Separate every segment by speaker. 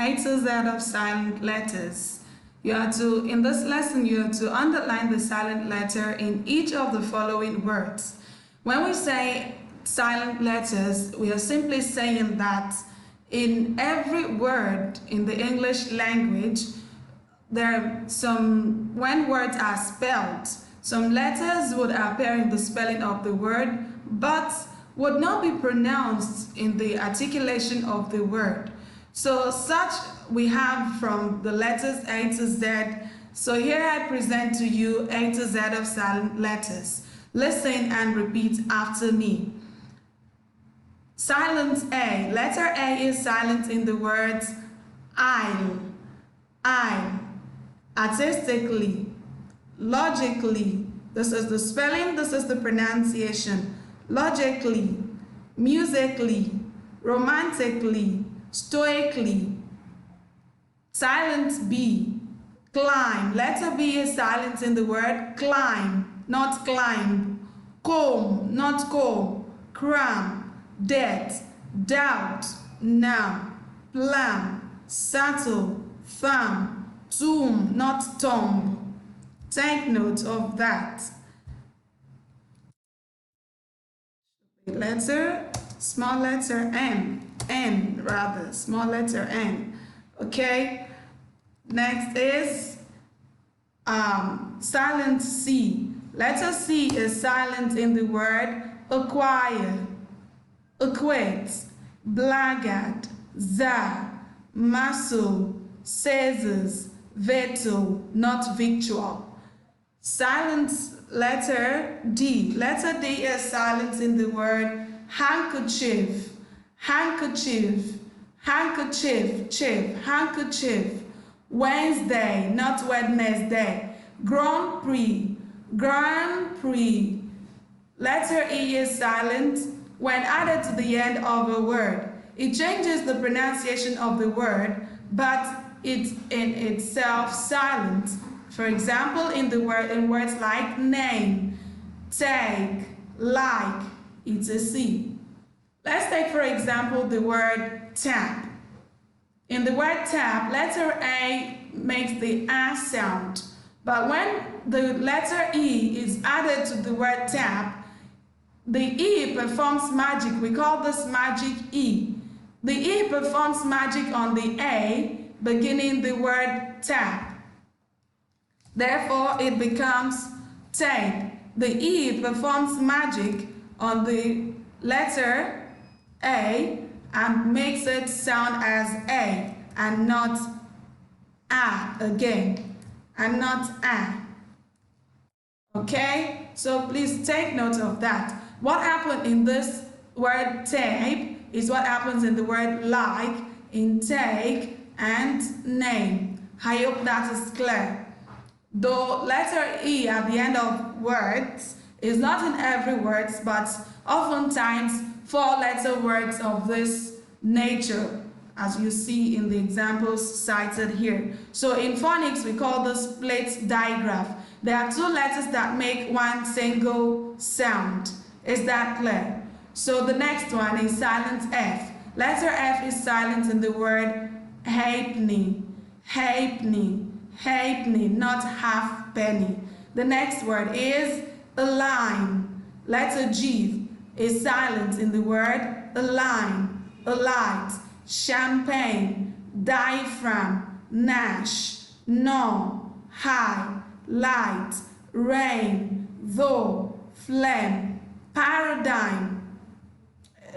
Speaker 1: A to Z of silent letters. In this lesson, you have to underline the silent letter in each of the following words. When we say silent letters, we are simply saying that in every word in the English language, when words are spelled, some letters would appear in the spelling of the word, but would not be pronounced in the articulation of the word. So such we have from the letters A to Z. So here I present to you A to Z of silent letters. Listen and repeat after me. Silent A. Letter A is silent in the words I, artistically, logically. This is the spelling, this is the pronunciation. Logically, musically, romantically, stoically. Silent B. Climb. Letter B is silent in the word climb, not climb. Comb, not comb. Cram, debt, doubt, now. Plan, settle, thumb, tomb, not tomb. Take note of that. Letter, small letter N rather, small letter N. Okay, next is silent C. Letter C is silent in the word acquire, equate, blackguard, czar, muscle, scissors, veto, not victual. Silent letter D. Letter D is silent in the word handkerchief, handkerchief, handkerchief, chief, handkerchief. Wednesday, not Wednesday. Grand Prix, Grand Prix. Letter E is silent when added to the end of a word. It changes the pronunciation of the word, but it's in itself silent. For example, in words like name, take, like, it's a C. Let's take, for example, the word tap. In the word tap, letter A makes the A sound. But when the letter E is added to the word tap, the E performs magic. We call this magic E. The E performs magic on the A, beginning the word tap. Therefore, it becomes take. The E performs magic on the letter A and makes it sound as A and not A again, and not A. Okay, so please take note of that. What happened in this word tape is what happens in the word like, in take, and name. I hope that is clear. Though letter E at the end of words is not in every word, but oftentimes 4-letter words of this nature, as you see in the examples cited here. So in phonics, we call this plate digraph. There are 2 letters that make one single sound. Is that clear? So the next one is silent F. Letter F is silent in the word halfpenny, halfpenny, halfpenny, not halfpenny. The next word is a line. Letter G is silent in the word a line, a light, champagne, diaphragm, Nash, no, high, light, rain, though, flame, paradigm.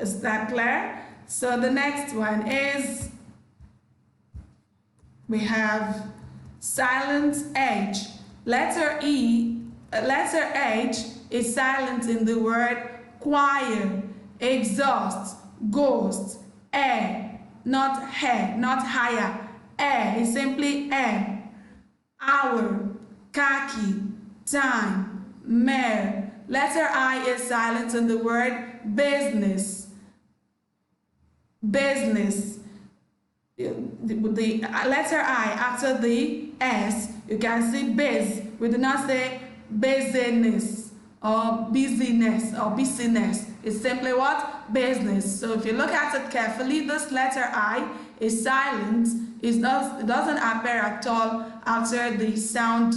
Speaker 1: Is that clear? So the next one is, we have silent H. Letter H is silent in the word choir, exhaust, ghost, air, not hair, not higher. Air is simply air. Hour, khaki, time, mare. Letter I is silent in the word business, business. The letter I after the S, you can see biz. We do not say business or busyness or busyness. It's simply what? Business. So if you look at it carefully, this letter I is silent. It doesn't appear at all after the sound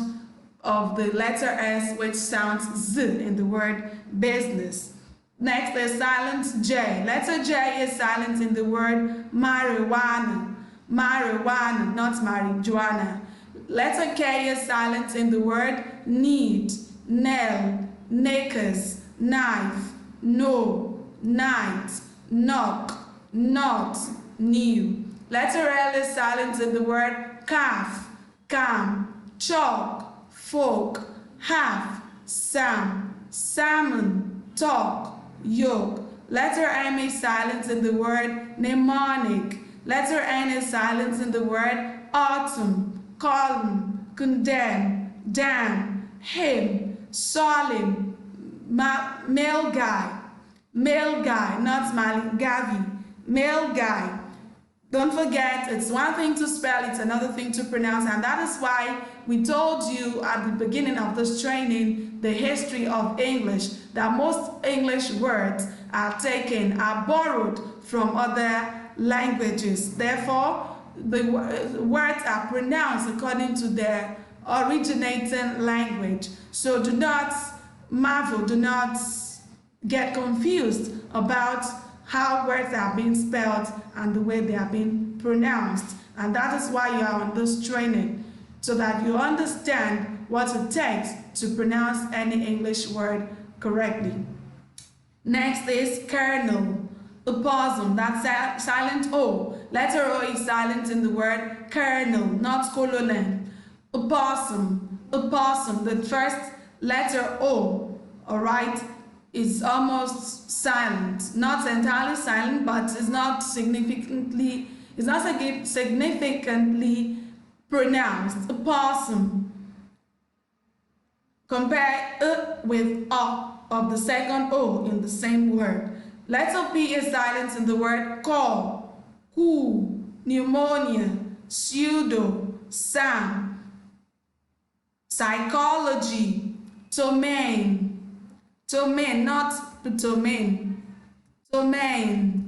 Speaker 1: of the letter S, which sounds Z in the word business. Next is silent J. Letter J is silent in the word marijuana. Marijuana, not marijuana. Letter K is silent in the word need, nail, knickers, knife, no, night, knock, not, new. Letter L is silent in the word calf, calm, chalk, folk, half, sam, salmon, talk, yoke. Letter M is silent in the word mnemonic. Letter N is silent in the word autumn, column, condemn, dam, hymn, solemn, male guy, not Gavi, male guy. Don't forget, it's one thing to spell, it's another thing to pronounce, and that is why we told you at the beginning of this training the history of English, that most English words are borrowed from other languages. Therefore, the words are pronounced according to their originating language. So do not marvel, do not get confused about how words are being spelled and the way they are being pronounced. And that is why you are on this training, so that you understand what it takes to pronounce any English word correctly. Next is kernel, opossum, that's silent O. Letter O is silent in the word kernel, not colonel. Opossum, the first letter O, all right, is almost silent, not entirely silent, but is not significantly pronounced. Opossum. Compare with of the second O in the same word. Letter P is silent in the word call, who, pneumonia, pseudo, Sam, psychology, domain, not domain, domain,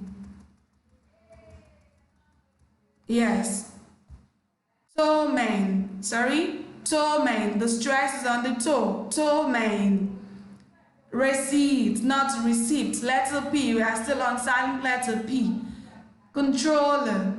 Speaker 1: yes, domain, the stress is on the toe, domain. Receipt, not receipt, letter P, we are still on silent letter P. Controller,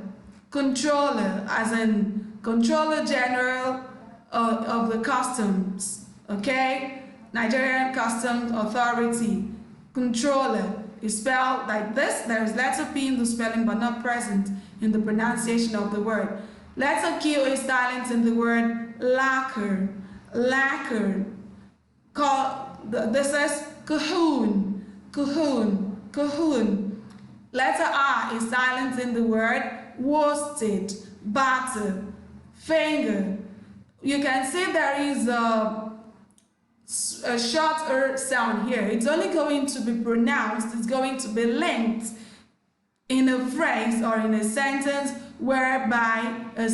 Speaker 1: as in Controller General of the Customs, okay? Nigerian Customs Authority. Controller is spelled like this. There is letter P in the spelling but not present in the pronunciation of the word. Letter Q is silent in the word lacquer, this is cahoon. Letter R is silent in the word worsted, batter, finger. You can see there is a short sound here. It's only going to be pronounced, it's going to be linked in a phrase or in a sentence whereby a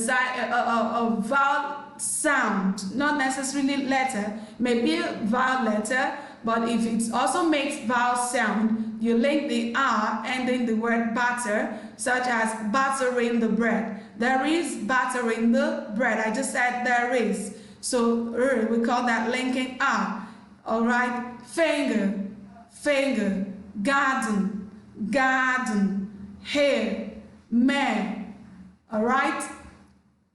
Speaker 1: vowel sound, not necessarily letter, maybe a vowel letter, but if it also makes vowel sound, you link the R ending the word batter, such as battering the bread. There is battering the bread. I just said there is. So we call that linking R. All right. Finger, garden, hair, mare. All right.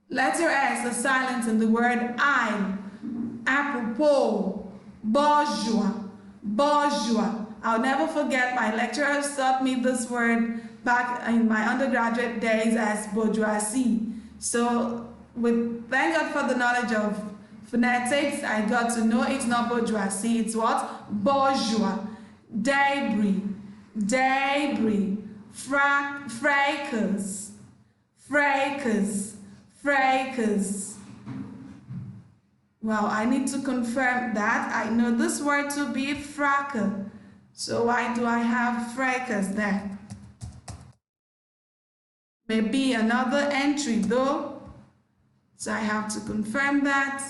Speaker 1: Letter S is silent in the word I. Apropos, bourgeois. I'll never forget my lecturers taught me this word back in my undergraduate days as bourgeoisie. So thank God for the knowledge of phonetics, I got to know it's not bourgeoisie, it's what? Bourgeois. Debris, fracas. Well, I need to confirm that. I know this word to be fracas. So why do I have fracas there? Maybe another entry though. So I have to confirm that.